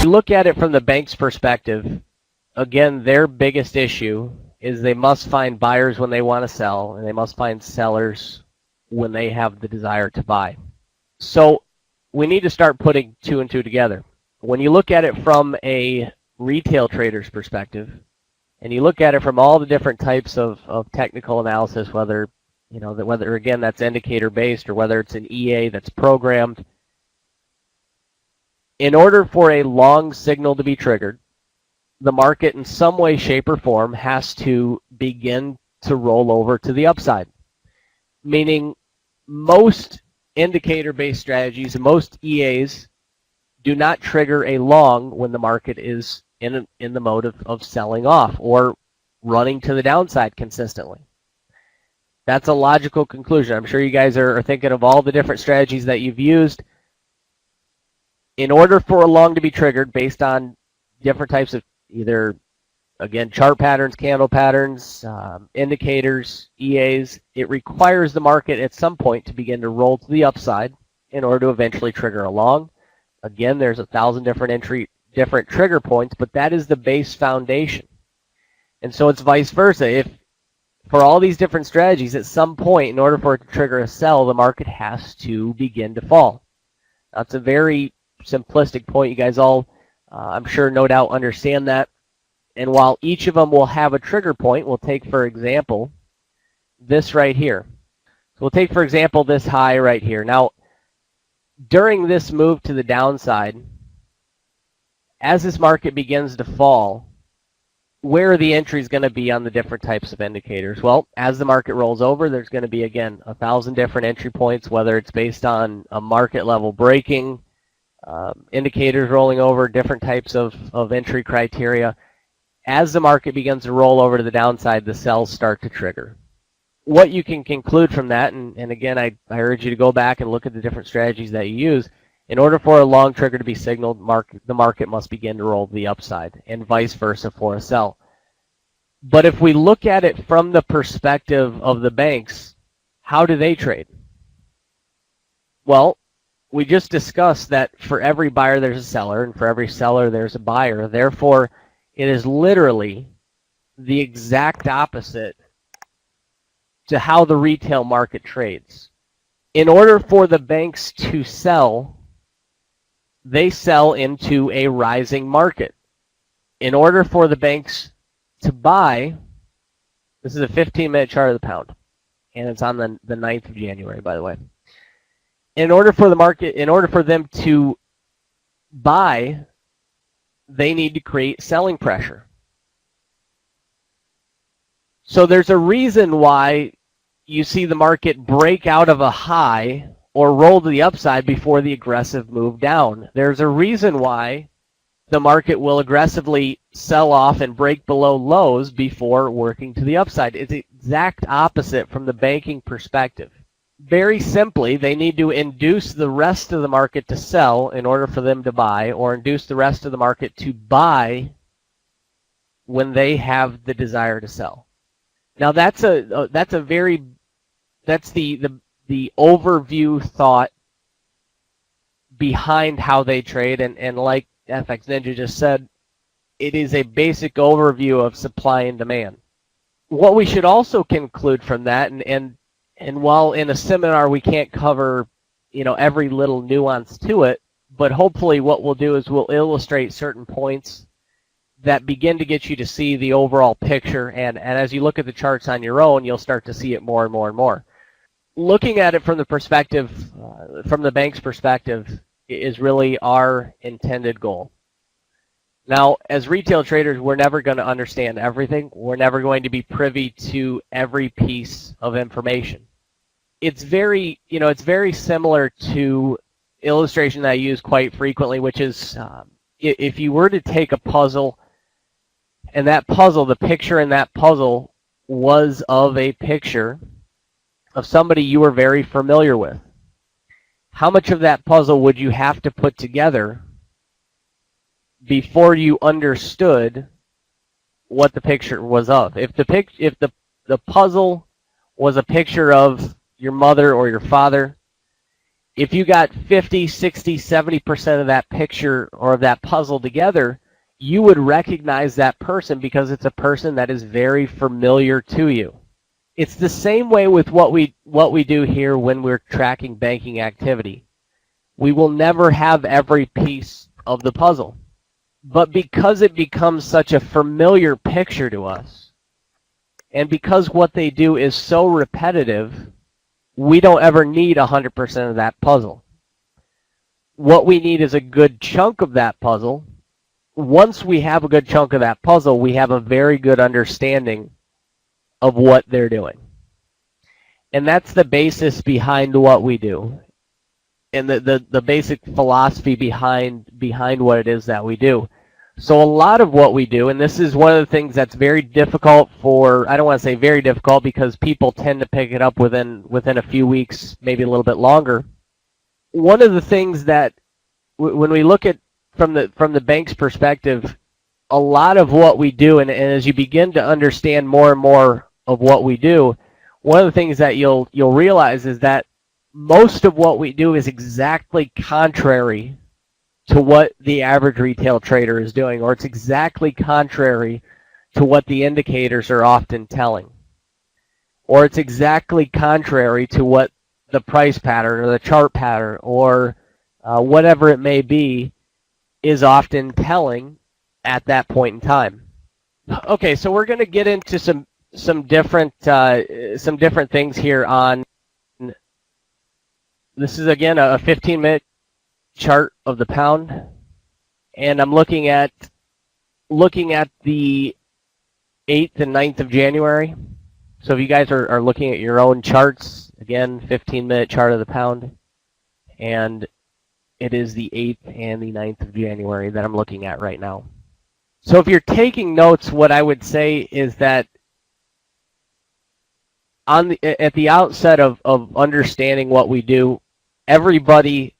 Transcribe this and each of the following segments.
You look at it from the bank's perspective, again, their biggest issue is they must find buyers when they want to sell, and they must find sellers when they have the desire to buy. So we need to start putting two and two together. When you look at it from a retail trader's perspective, and you look at it from all the different types of technical analysis, whether again that's indicator based or whether it's an EA that's programmed, in order for a long signal to be triggered, the market in some way, shape, or form has to begin to roll over to the upside. Meaning most indicator-based strategies and most EAs do not trigger a long when the market is in the mode of selling off or running to the downside consistently. That's a logical conclusion. I'm sure you guys are thinking of all the different strategies that you've used. In order for a long to be triggered based on different types of either, again, chart patterns, candle patterns, indicators, EAs, it requires the market at some point to begin to roll to the upside in order to eventually trigger a long. Again, there's 1,000 different trigger points, but that is the base foundation. And so it's vice versa. If for all these different strategies, at some point, in order for it to trigger a sell, the market has to begin to fall. That's a very simplistic point. You guys all, I'm sure, no doubt understand that. And while each of them will have a trigger point, we'll take, for example, this right here. So we'll take, for example, this high right here. Now, during this move to the downside, as this market begins to fall, where are the entries going to be on the different types of indicators? Well, as the market rolls over, there's going to be, again, 1,000 different entry points, whether it's based on a market level breaking, indicators rolling over, different types of entry criteria. As the market begins to roll over to the downside, the sells start to trigger. What you can conclude from that, and again, I urge you to go back and look at the different strategies that you use. In order for a long trigger to be signaled, the market must begin to roll to the upside, and vice versa for a sell. But if we look at it from the perspective of the banks, how do they trade? Well, we just discussed that for every buyer there's a seller, and for every seller there's a buyer. Therefore, it is literally the exact opposite to how the retail market trades. In order for the banks to sell, they sell into a rising market. In order for the banks to buy, this is a 15-minute chart of the pound, and it's on the 9th of January, by the way. In order for the market, in order for them to buy, they need to create selling pressure. So there's a reason why you see the market break out of a high or roll to the upside before the aggressive move down. There's a reason why the market will aggressively sell off and break below lows before working to the upside. It's the exact opposite from the banking perspective. Very simply, they need to induce the rest of the market to sell in order for them to buy, or induce the rest of the market to buy when they have the desire to sell. Now that's the overview thought behind how they trade, and like FX Ninja just said, it is a basic overview of supply and demand. What we should also conclude from that, and while in a seminar we can't cover, every little nuance to it, but hopefully what we'll do is we'll illustrate certain points that begin to get you to see the overall picture, and as you look at the charts on your own, you'll start to see it more and more and more. Looking at it from the perspective, from the bank's perspective, is really our intended goal. Now, as retail traders, we're never going to understand everything. We're never going to be privy to every piece of information. It's very similar to illustration that I use quite frequently, which is if you were to take a puzzle, and that puzzle, the picture in that puzzle was of a picture of somebody you were very familiar with. How much of that puzzle would you have to put together before you understood what the picture was of? If the puzzle was a picture of your mother, or your father, if you got 50, 60, 70% of that picture or of that puzzle together, you would recognize that person because it's a person that is very familiar to you. It's the same way with what we do here when we're tracking banking activity. We will never have every piece of the puzzle. But because it becomes such a familiar picture to us, and because what they do is so repetitive, we don't ever need 100% of that puzzle. What we need is a good chunk of that puzzle. Once we have a good chunk of that puzzle, we have a very good understanding of what they're doing. And that's the basis behind what we do, and the basic philosophy behind what it is that we do. So a lot of what we do, and this is one of the things that's very difficult for, I don't want to say very difficult because people tend to pick it up within a few weeks, maybe a little bit longer. One of the things that when we look at from the bank's perspective, a lot of what we do, and as you begin to understand more and more of what we do, one of the things that you'll realize is that most of what we do is exactly contrary to what the average retail trader is doing, or it's exactly contrary to what the indicators are often telling, or it's exactly contrary to what the price pattern or the chart pattern or whatever it may be is often telling at that point in time. Okay, so we're going to get into some different things here on. This is again a 15-minute chart of the pound, and I'm looking at the 8th and 9th of January. So if you guys are looking at your own charts, again, 15-minute chart of the pound, and it is the 8th and the 9th of January that I'm looking at right now. So if you're taking notes, what I would say is that at the outset of understanding what we do, everybody,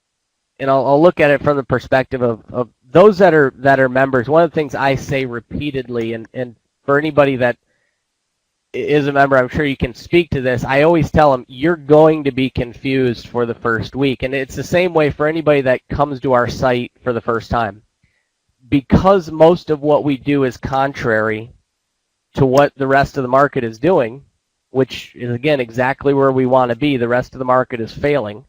and I'll look at it from the perspective of those that are members. One of the things I say repeatedly, and for anybody that is a member, I'm sure you can speak to this, I always tell them, you're going to be confused for the first week. And it's the same way for anybody that comes to our site for the first time. Because most of what we do is contrary to what the rest of the market is doing, which is, again, exactly where we want to be. The rest of the market is failing.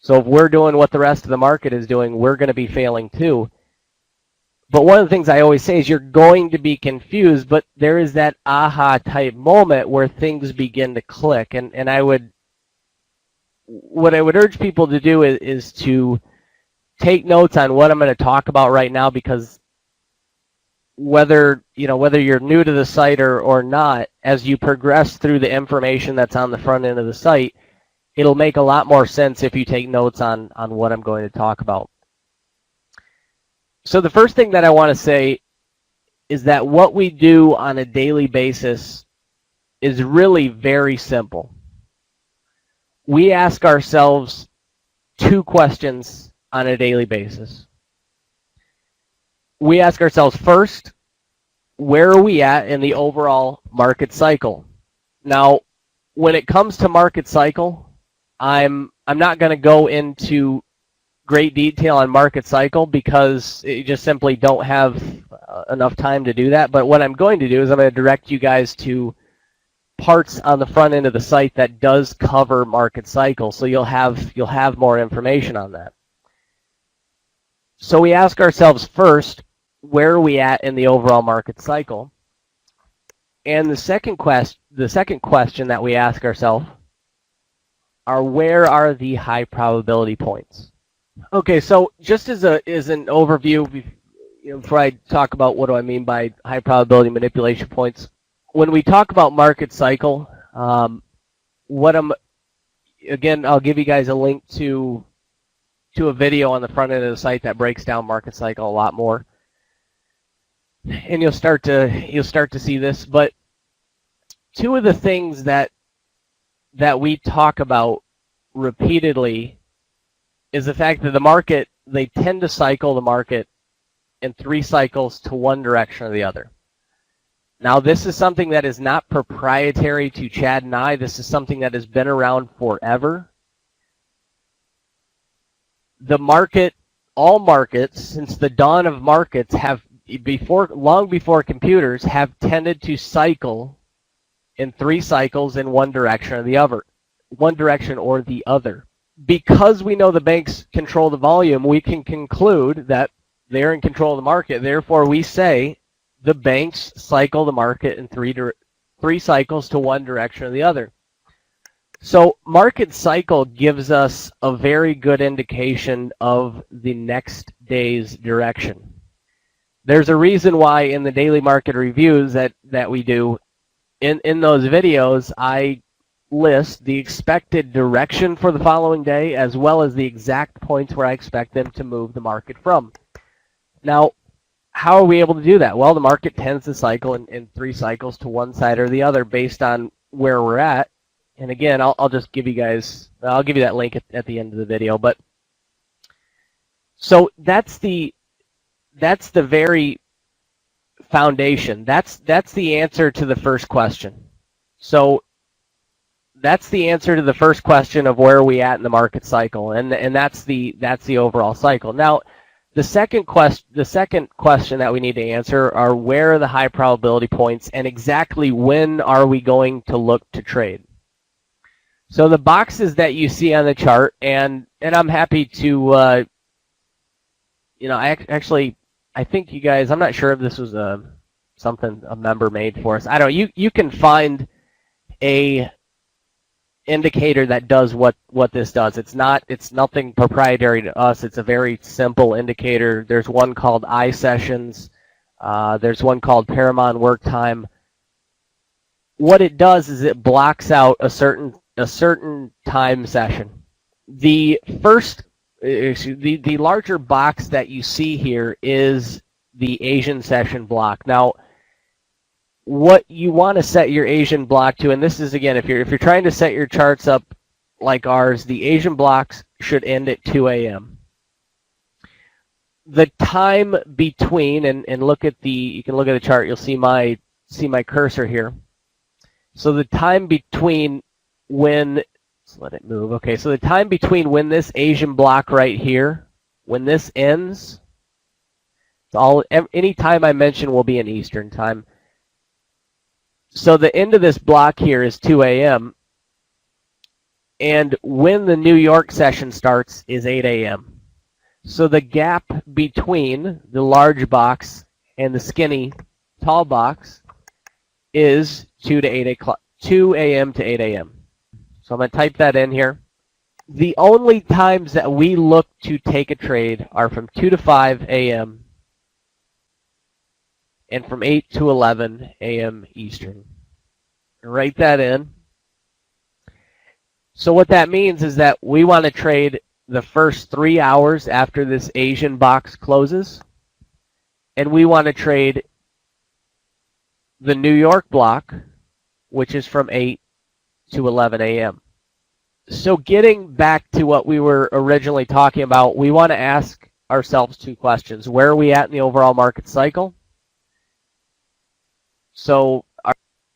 So if we're doing what the rest of the market is doing, we're going to be failing too. But one of the things I always say is you're going to be confused, but there is that aha type moment where things begin to click. And what I would urge people to do is to take notes on what I'm going to talk about right now, because whether you're new to the site or not, as you progress through the information that's on the front end of the site, it'll make a lot more sense if you take notes on what I'm going to talk about. So the first thing that I want to say is that what we do on a daily basis is really very simple. We ask ourselves two questions on a daily basis. We ask ourselves, first, where are we at in the overall market cycle? Now, when it comes to market cycle, I'm not going to go into great detail on market cycle because you just simply don't have enough time to do that. But what I'm going to do is I'm going to direct you guys to parts on the front end of the site that does cover market cycle, so you'll have more information on that. So we ask ourselves first, where are we at in the overall market cycle? And the second question that we ask ourselves are, where are the high probability points? Okay, so just as an overview, before I talk about what do I mean by high probability manipulation points, when we talk about market cycle, I'll give you guys a link to a video on the front end of the site that breaks down market cycle a lot more, and you'll start to see this. But two of the things that we talk about repeatedly is the fact that the market, they tend to cycle the market in 3 cycles to one direction or the other. Now, this is something that is not proprietary to Chad and I. This is something that has been around forever. The market, all markets, since the dawn of markets, have long before computers, have tended to cycle in 3 cycles in one direction or the other. Because we know the banks control the volume, we can conclude that they're in control of the market. Therefore, we say the banks cycle the market in 3 cycles to one direction or the other. So market cycle gives us a very good indication of the next day's direction. There's a reason why in the daily market reviews that we do, in those videos, I list the expected direction for the following day as well as the exact points where I expect them to move the market from. Now, how are we able to do that? Well, the market tends to cycle in 3 cycles to one side or the other based on where we're at. And again, I'll just give you guys, I'll give you that link at the end of the video. But so that's the very foundation. That's the answer to the first question. So that's the answer to the first question of where are we at in the market cycle, and that's the overall cycle. Now, the second question that we need to answer are where are the high probability points, and exactly when are we going to look to trade. So the boxes that you see on the chart, and I'm happy to, I think you guys, I'm not sure if this was something a member made for us. I don't know. You can find a indicator that does what this does. It's nothing proprietary to us. It's a very simple indicator. There's one called I sessions. There's one called Paramount work time. What it does is it blocks out a certain time session. The larger box that you see here is the Asian session block. Now, what you want to set your Asian block to, and this is again, if you're trying to set your charts up like ours, the Asian blocks should end at 2 a.m. The time between, and you can look at the chart, you'll see my cursor here. So the time between when, let's let it move. Okay, so the time between when this Asian block right here, when this ends, any time I mention will be in Eastern time. So the end of this block here is 2 a.m. and when the New York session starts is 8 a.m. So the gap between the large box and the skinny tall box is 2 a.m. to 8 a.m. So I'm going to type that in here. The only times that we look to take a trade are from 2 to 5 a.m. and from 8 to 11 a.m. Eastern. Write that in. So what that means is that we want to trade the first 3 hours after this Asian box closes, and we want to trade the New York block, which is from 8 to 11 a.m. So getting back to what we were originally talking about, we want to ask ourselves 2 questions. Where are we at in the overall market cycle? So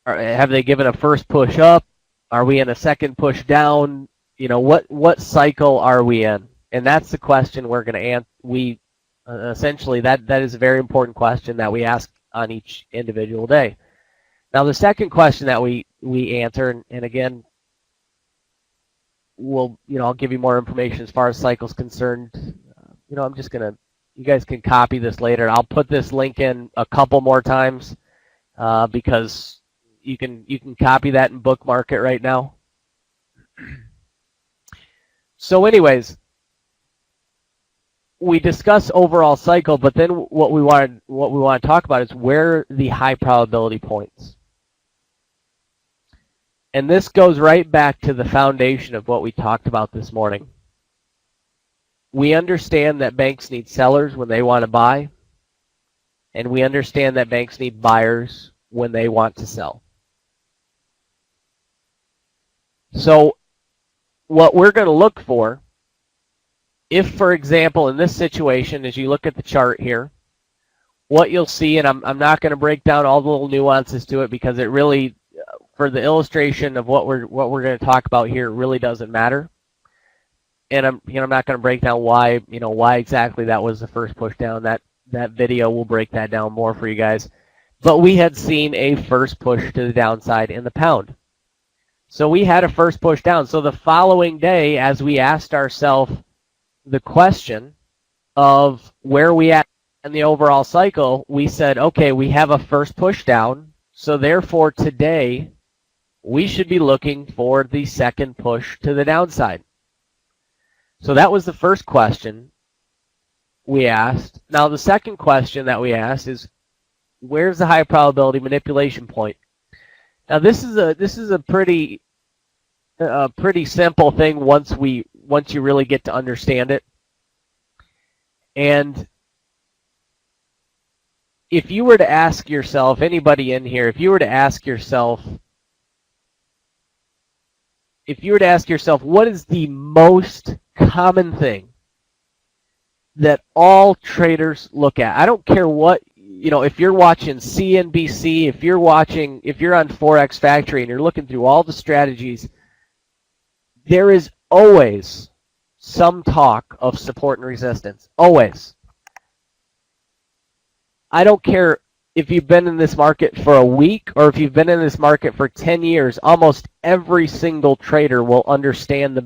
have they given a first push up? Are we in a second push down? What cycle are we in? And that's the question we're going to answer. Essentially, that is a very important question that we ask on each individual day. Now, the second question that we answer, and again, I'll give you more information as far as cycles concerned. I'm just gonna, you guys can copy this later. I'll put this link in a couple more times because you can copy that and bookmark it right now. So anyways, we discuss overall cycle, but then what we want to talk about is where are the high probability points. And this goes right back to the foundation of what we talked about this morning. We understand that banks need sellers when they want to buy, and we understand that banks need buyers when they want to sell. So what we're going to look for, if, for example, in this situation, as you look at the chart here, what you'll see, and I'm not going to break down all the little nuances to it because it really, for the illustration of what we're going to talk about here, it really doesn't matter. And I'm not going to break down why exactly that was the first push down. That video will break that down more for you guys. But we had seen a first push to the downside in the pound. So we had a first push down. So the following day, as we asked ourselves the question of where we at in the overall cycle, we said, okay, we have a first push down. So therefore today, we should be looking for the second push to the downside. So that was the first question we asked. Now the second question that we asked is, where's the high probability manipulation point? Now this is a pretty simple thing once you really get to understand it. And if you were to ask yourself, anybody in here, if you were to ask yourself, what is the most common thing that all traders look at? I don't care what, if you're watching CNBC, if you're on Forex Factory and you're looking through all the strategies, there is always some talk of support and resistance. Always. I don't care if you've been in this market for a week or if you've been in this market for 10 years, almost every single trader will understand the